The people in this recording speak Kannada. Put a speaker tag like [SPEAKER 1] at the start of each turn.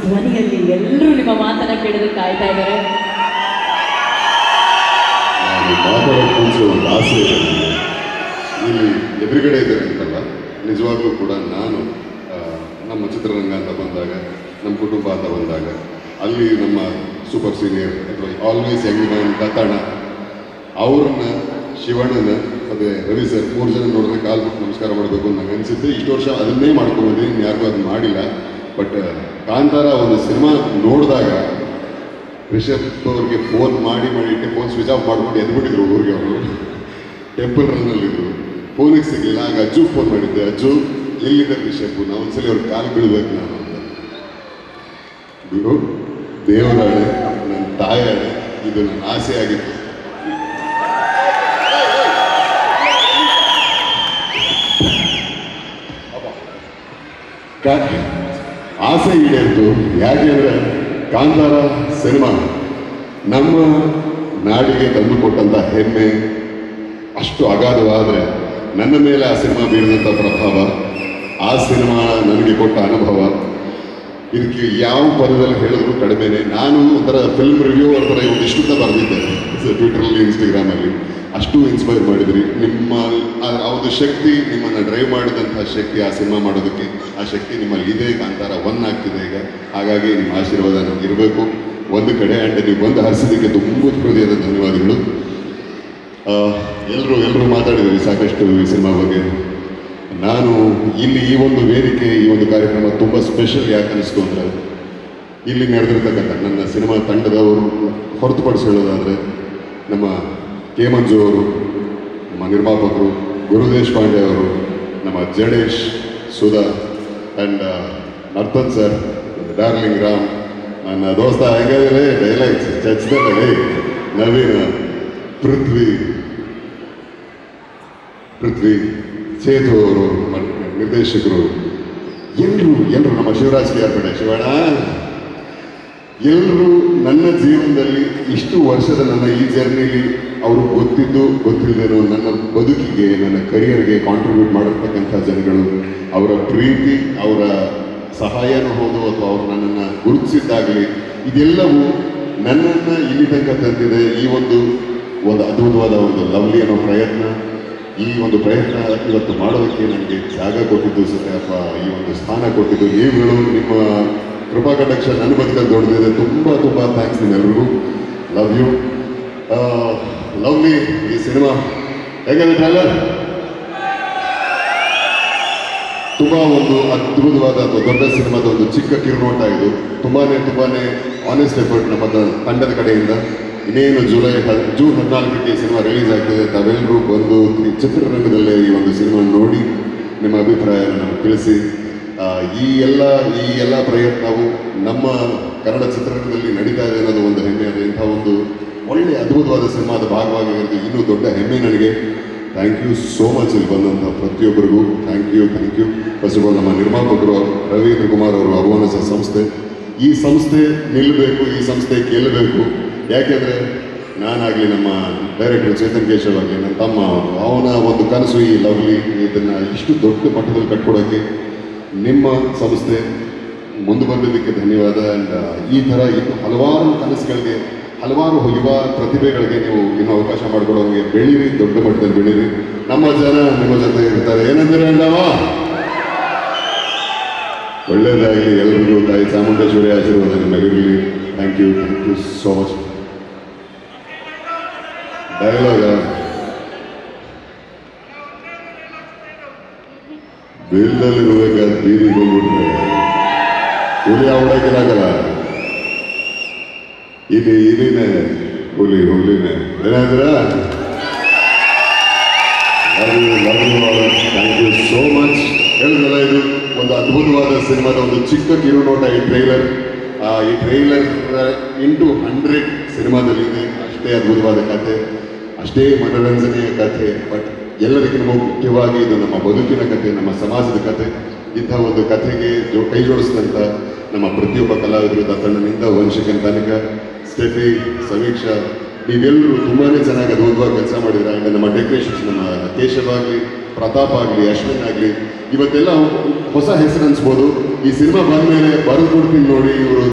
[SPEAKER 1] ಧ್ವನಿಯಲ್ಲಿ ಎಲ್ಲರೂ ನಿಮ್ಮ ಮಾತನ್ನ ಕೇಳೋದಕ್ಕೆ ಕಾಯ್ತಾ ಇದ್ದಾರೆ.
[SPEAKER 2] ಮಾತಾಡೋಕ್ಕೆ ಮುಂಚೆ ಒಂದು ಆಸೆ ಇದೆ. ಇಲ್ಲಿ ಎದುರುಗಡೆ ಇದ್ದಾರೆ ಅಂತಲ್ಲ, ನಿಜವಾಗ್ಲೂ ಕೂಡ ನಾನು ನಮ್ಮ ಚಿತ್ರರಂಗ ಅಂತ ಬಂದಾಗ, ನಮ್ಮ ಕುಟುಂಬ ಅಂತ ಬಂದಾಗ, ಅಲ್ಲಿ ನಮ್ಮ ಸೂಪರ್ ಸೀನಿಯರ್ ಅಥವಾ ಆಲ್ವೇಸ್ ಯಂಗ್ ಮ್ಯಾನ್ ಕಥಾಣ ಅವ್ರನ್ನ, ಶಿವಣ್ಣನ ಮತ್ತು ರವಿ ಸರ್ 3 ಜನ ನೋಡಿದ್ರೆ ಕಾಲು ಬಿಟ್ಟು ನಮಸ್ಕಾರ ಮಾಡಬೇಕು ಅಂತ ನಂಗೆ ಅನಿಸುತ್ತೆ. ಇಷ್ಟು ವರ್ಷ ಅದನ್ನೇ ಮಾಡ್ಕೊಂಡಿದ್ದೀನಿ, ಯಾರಿಗೂ ಅದನ್ನು ಮಾಡಿಲ್ಲ. ಬಟ್ ಕಾಂತಾರ ಒಂದು ಸಿನಿಮಾ ನೋಡಿದಾಗ ರಿಷಬ್ ಅವ್ರಿಗೆ ಫೋನ್ ಮಾಡಿಟ್ಟೆ ಫೋನ್ ಸ್ವಿಚ್ ಆಫ್ ಮಾಡ್ಕೊಂಡು ಎದ್ಬಿಟ್ಟಿದ್ರು ಊರಿಗೆ. ಅವರು ಟೆಂಪಲ್ ರನ್ನಲ್ಲಿದ್ದರು, ಫೋನಿಗೆ ಸಿಗಲಿಲ್ಲ. ಆಗ ಅಜ್ಜು ಫೋನ್ ಮಾಡಿದ್ದೆ, ಅಜ್ಜು ಎಲ್ಲಿದೆ ರಿಷಬ್, ನಾವು ಒಂದ್ಸಲಿ ಅವ್ರ ಕಾಲು ಬೀಳ್ಬೇಕು ನಾನು ಅಂತ. ಗುರು ದೇವರಾಣೆ, ನನ್ನ ತಾಯಾಣೆ, ಇದು ನನ್ನ ಆಸೆ ಆಗಿತ್ತು. ಆಸೆ ಈಡೇರಿತು. ಯಾಕೆಂದರೆ ಕಾಂತಾರ ಸಿನಿಮಾ ನಮ್ಮ ನಾಡಿಗೆ ತಂದುಕೊಟ್ಟಂಥ ಹೆಮ್ಮೆ ಅಷ್ಟು ಅಗಾಧವಾದರೆ, ನನ್ನ ಮೇಲೆ ಆ ಸಿನಿಮಾ ಬೀರಿದಂಥ ಪ್ರಭಾವ, ಆ ಸಿನಿಮಾ ನನಗೆ ಕೊಟ್ಟ ಅನುಭವ, ಇದಕ್ಕೆ ಯಾವ ಪದದಲ್ಲಿ ಹೇಳಿದ್ರು ಕಡಿಮೆನೆ. ನಾನು ಒಂಥರ ಫಿಲ್ಮ್ ರಿವ್ಯೂವರ್ ಥರ ಒಂದಿಷ್ಟು ಬರೆದಿದ್ದೆ ಟ್ವಿಟರಲ್ಲಿ, ಇನ್ಸ್ಟಾಗ್ರಾಮಲ್ಲಿ. ಅಷ್ಟು ಇನ್ಸ್ಪೈರ್ ಮಾಡಿದ್ರಿ. ನಿಮ್ಮ ಆ ಒಂದು ಶಕ್ತಿ, ನಿಮ್ಮನ್ನು ಡ್ರೈವ್ ಮಾಡಿದಂಥ ಶಕ್ತಿ, ಆ ಸಿನಿಮಾ ಮಾಡೋದಕ್ಕೆ ಆ ಶಕ್ತಿ ನಿಮ್ಮಲ್ಲಿ ಇದೆ. ಕಾಂತಾರ 1 ಆಗ್ತಿದೆ ಈಗ. ಹಾಗಾಗಿ ನಿಮ್ಮ ಆಶೀರ್ವಾದ ನಮ್ಗೆ ಇರಬೇಕು ಒಂದು ಕಡೆ. ಆ್ಯಂಡ್ ನೀವು ಬಂದು ಹರಿಸಿದ್ದಕ್ಕೆ ತುಂಬ ಹೃದಯದ ಧನ್ಯವಾದಗಳು. ಎಲ್ಲರೂ ಮಾತಾಡಿದ್ವಿ ಸಾಕಷ್ಟು ಈ ಸಿನಿಮಾ ಬಗ್ಗೆ. ನಾನು ಇಲ್ಲಿ ಈ ಒಂದು ವೇದಿಕೆ, ಈ ಒಂದು ಕಾರ್ಯಕ್ರಮ ತುಂಬ ಸ್ಪೆಷಲ್ ಯಾಕೆ ಅನ್ನಿಸ್ತು ಅಂದರೆ, ಇಲ್ಲಿ ನಡೆದಿರ್ತಕ್ಕಂಥ ನನ್ನ ಸಿನಿಮಾ ತಂಡದವರು ಹೊರತುಪಡಿಸಿ ಹೇಳೋದಾದರೆ, ನಮ್ಮ ಕೆ ಮಂಜು ಅವರು, ನಮ್ಮ ನಿರ್ಮಾಪಕರು ಗುರು ದೇಶಪಾಂಡೆ ಅವರು, ನಮ್ಮ Jadesh, Sudha and Narthan sir, darling Ram, ನನ್ನ ದೋಸ್ತ ಹೆಂಗಾದ್ರೆ ಡೈಲಾಗ್ಸ್ ಚಚ್ದಲ್ಲಿ ನವೀನ್, ಪೃಥ್ವಿ, ಸೇತು ಅವರು, ನಿರ್ದೇಶಕರು, ಎಲ್ಲರೂ ನಮ್ಮ ಶಿವರಾಜ್ ಕೇರ್ಪಡೆ, ಶಿವಣ್ಣ, ಎಲ್ಲರೂ ನನ್ನ ಜೀವನದಲ್ಲಿ ಇಷ್ಟು ವರ್ಷದ ನನ್ನ ಈ ಜರ್ನಿಲಿ ಅವರು ಗೊತ್ತಿದ್ದು ಗೊತ್ತಿಲ್ಲದೇನೋ ನನ್ನ ಬದುಕಿಗೆ, ನನ್ನ ಕರಿಯರ್ಗೆ ಕಾಂಟ್ರಿಬ್ಯೂಟ್ ಮಾಡಿರ್ತಕ್ಕಂಥ ಜನಗಳು, ಅವರ ಪ್ರೀತಿ, ಅವರ ಸಹಾಯನೂ ಹೌದು ಅಥವಾ ಅವರು ನನ್ನನ್ನು ಗುರುತಿಸಿದ್ದಾಗಲಿ, ಇದೆಲ್ಲವೂ ನನ್ನನ್ನು ಇಲ್ಲಿ ತನಕ ತಂದಿದೆ. ಈ ಒಂದು ಅದ್ಭುತವಾದ ಒಂದು ಲವ್ಲಿ ಅನ್ನೋ ಪ್ರಯತ್ನ, ಈ ಒಂದು ಪ್ರಯತ್ನ ಇವತ್ತು ಮಾಡೋದಕ್ಕೆ ನನಗೆ ಜಾಗ ಕೊಟ್ಟಿದ್ದು ಅಥವಾ ಈ ಒಂದು ಸ್ಥಾನ ಕೊಟ್ಟಿದ್ದು ನೀವುಗಳು. ನಿಮ್ಮ ಕೃಪಾ ಕಟಾಕ್ಷ ನನ್ನ ಬದುಕಲ್ಲಿ ದೊಡ್ಡದಿದೆ. ತುಂಬ ಥ್ಯಾಂಕ್ಸ್ ನಿಮ್ಮೆಲ್ಲರಿಗೂ. Love you. ಲವ್ಲಿ ಈ ಸಿನಿಮಾ ಹೇಗಿದೆ ಟ್ರೈಲರ್? ತುಂಬ ಒಂದು ಅದ್ಭುತವಾದ ಅಥವಾ ದೊಡ್ಡ ಸಿನಿಮಾದ ಒಂದು ಚಿಕ್ಕ ಕಿರುನೋಟ ಇದು. ತುಂಬಾ ಆನೆಸ್ಟ್ ಎಫರ್ಟ್ ನಮ್ಮ ತಂಡದ ಕಡೆಯಿಂದ. ಇನ್ನೇನು ಜೂನ್ 14ಕ್ಕೆ ಸಿನಿಮಾ ರಿಲೀಸ್ ಆಗ್ತದೆ. ತಾವೆಲ್ಲರೂ ಬಂದು ಚಿತ್ರರಂಗದಲ್ಲೇ ಈ ಒಂದು ಸಿನಿಮಾ ನೋಡಿ ನಿಮ್ಮ ಅಭಿಪ್ರಾಯನ ನಮಗೆ ತಿಳಿಸಿ. ಈ ಎಲ್ಲ ಪ್ರಯತ್ನವು ನಮ್ಮ ಕನ್ನಡ ಚಿತ್ರರಂಗದಲ್ಲಿ ನಡೀತಾ ಇದೆ ಅನ್ನೋದು ಒಂದು ಹೆಮ್ಮೆ. ಅದು ಇಂಥ ಒಂದು ಒಳ್ಳೆಯ ಅದ್ಭುತವಾದ ಸಿನಿಮಾದ ಭಾಗವಾಗಿರೋದು ಇನ್ನೂ ದೊಡ್ಡ ಹೆಮ್ಮೆ ನನಗೆ. ಥ್ಯಾಂಕ್ ಯು ಸೋ ಮಚ್ ಇಲ್ಲಿ ಬಂದಂಥ ಪ್ರತಿಯೊಬ್ಬರಿಗೂ thank you. First of all ನಮ್ಮ ನಿರ್ಮಾಪಕರು ರವೀಂದ್ರ ಕುಮಾರ್ ಅವರು, ಅವಮಾನಸ ಸಂಸ್ಥೆ. ಈ ಸಂಸ್ಥೆ ನಿಲ್ಲಬೇಕು, ಈ ಸಂಸ್ಥೆ ಗೆಲ್ಲಬೇಕು. ಯಾಕೆಂದರೆ ನಾನಾಗಲಿ, ನಮ್ಮ ಡೈರೆಕ್ಟರ್ ಚೇತನ್ ಕೇಶವ್ ಆಗಲಿ, ನನ್ನ ತಮ್ಮ, ಅವನ ಒಂದು ಕನಸು ಈ ಲವ್ಲಿ, ಇದನ್ನು ಇಷ್ಟು ದೊಡ್ಡ ಮಟ್ಟದಲ್ಲಿ ಕಟ್ಕೊಡೋಕ್ಕೆ ನಿಮ್ಮ ಸಂಸ್ಥೆ ಮುಂದೆ ಬಂದಿದ್ದಕ್ಕೆ ಧನ್ಯವಾದ. ಆ್ಯಂಡ್ ಈ ಥರ ಇನ್ನು ಹಲವಾರು ಕನಸುಗಳಿಗೆ, ಹಲವಾರು ಯುವ ಪ್ರತಿಭೆಗಳಿಗೆ ನೀವು ಇನ್ನೂ ಅವಕಾಶ ಮಾಡಿಕೊಡೋಂಗೆ ಬೆಳೀರಿ, ದೊಡ್ಡ ಮಟ್ಟದಲ್ಲಿ ಬೆಳೀರಿ. ನಮ್ಮ ಜನ ನಿಮ್ಮ ಜೊತೆ ಇರ್ತಾರೆ. ಏನಂದ್ರೆ ಅಲ್ಲವ, ಒಳ್ಳೆಯದಾಗಲಿ ಎಲ್ಲರಿಗೂ. ತಾಯಿ ಚಾಮುಂಡೇಶ್ವರಿ ಆಶೀರ್ವಾದ ನಿಮಗಿರಲಿ. Thank you so much. Dialogue ಬಿಲ್ದಲ್ಲಿರ್ಬೇಕಾದ್ರೆ ಬೀದಿಗೆ ಹೋಗ್ಬಿಟ್ರೆ ಹುಲಿ ಅವಡಕ್ಕಿರಾಗಲ್ಲ. ಇಲ್ಲಿನೇ ಹುಲಿನೇ ಏನಾದ್ರ. Thank you so much. ಹೇಳಿದ್ರಲ್ಲ, ಇದು ಒಂದು ಅದ್ಭುತವಾದ ಸಿನಿಮಾದ ಒಂದು ಚಿಕ್ಕ ಕಿರುನೋಟ ಈ ಟ್ರೈಲರ್. ಈ ಟ್ರೈಲರ್ ಇಂಟು 100 ಸಿನಿಮಾದಲ್ಲಿದೆ. ಅಷ್ಟೇ ಅದ್ಭುತವಾದ ಕಥೆ, ಅಷ್ಟೇ ಮನೋರಂಜನೆಯ ಕಥೆ. ಬಟ್ ಎಲ್ಲರಿಗಿಂತ ಮುಖ್ಯವಾಗಿ ಇದು ನಮ್ಮ ಬದುಕಿನ ಕಥೆ, ನಮ್ಮ ಸಮಾಜದ ಕಥೆ. ಇಂಥ ಒಂದು ಕಥೆಗೆ ಕೈ ಜೋಡಿಸಿದಂಥ ನಮ್ಮ ಪ್ರತಿಯೊಬ್ಬ ಕಲಾವಿದರು, ದತ್ತಣ್ಣನಿಂದ ವಂಶಕನ್ ತನಕ, ಸ್ಟೆಫಿ, ಸಮೀಕ್ಷಾ, ನೀವೆಲ್ಲರೂ ತುಂಬಾ ಚೆನ್ನಾಗಿ ಅದ್ಭುತವಾಗಿ ಕೆಲಸ ಮಾಡಿದ್ರೆ. ಆ್ಯಂಡ್ ನಮ್ಮ ಡೆಕೋರೇಷನ್ಸ್, ನಮ್ಮ ಕೇಶವ್ ಆಗಲಿ, ಪ್ರತಾಪ್ ಆಗಲಿ, ಅಶ್ವಿನ್ ಆಗಲಿ, ಇವತ್ತೆಲ್ಲ ಹೊಸ ಹೆಸರು ಅನಿಸ್ಬೋದು. ಈ ಸಿನಿಮಾ ಬಂದ ಮೇಲೆ ಬರೆದು ಕೊಡ್ತೀನಿ ನೋಡಿ ಇವರು